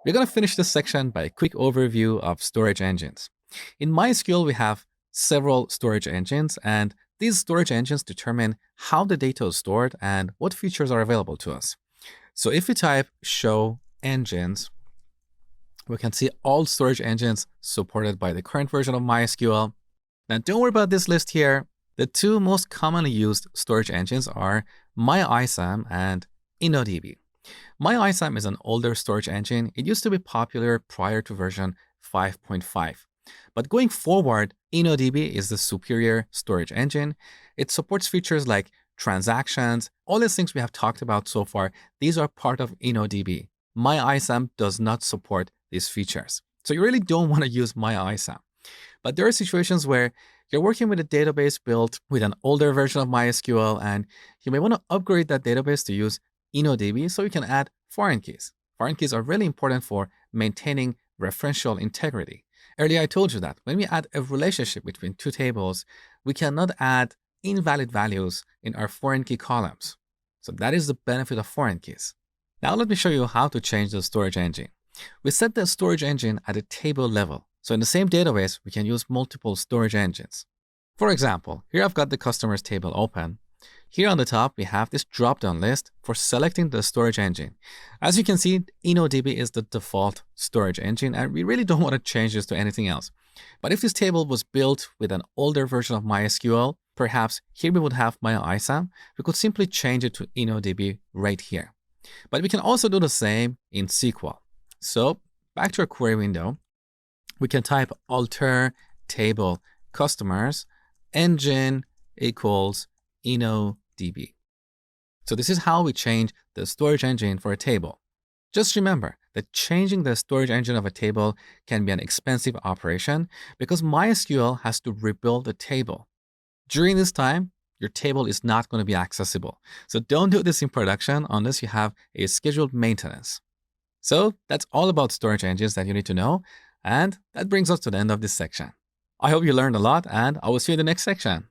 We're going to finish this section by a quick overview of storage engines. In MySQL, we have several storage engines, and these storage engines determine how the data is stored and what features are available to us. So if we type show engines, we can see all storage engines supported by the current version of MySQL. Now, don't worry about this list here. The two most commonly used storage engines are MyISAM and InnoDB. MyISAM is an older storage engine. It used to be popular prior to version 5.5. But going forward, InnoDB is the superior storage engine. It supports features like transactions. All these things we have talked about so far, these are part of InnoDB. MyISAM does not support these features. So you really don't want to use MyISAM. But there are situations where you're working with a database built with an older version of MySQL, and you may want to upgrade that database to use InnoDB so you can add foreign keys. Foreign keys are really important for maintaining referential integrity. Earlier, I told you that when we add a relationship between two tables, we cannot add invalid values in our foreign key columns. So that is the benefit of foreign keys. Now let me show you how to change the storage engine. We set the storage engine at a table level. So in the same database, we can use multiple storage engines. For example, here I've got the customers table open. Here on the top, we have this drop-down list for selecting the storage engine. As you can see, InnoDB is the default storage engine, and we really don't want to change this to anything else. But if this table was built with an older version of MySQL, perhaps here we would have MyISAM, we could simply change it to InnoDB right here. But we can also do the same in SQL. So back to our query window, we can type alter table customers engine equals InnoDB. So this is how we change the storage engine for a table. Just remember that changing the storage engine of a table can be an expensive operation because MySQL has to rebuild the table. During this time, your table is not going to be accessible. So don't do this in production unless you have a scheduled maintenance. So that's all about storage engines that you need to know. And that brings us to the end of this section. I hope you learned a lot, and I will see you in the next section.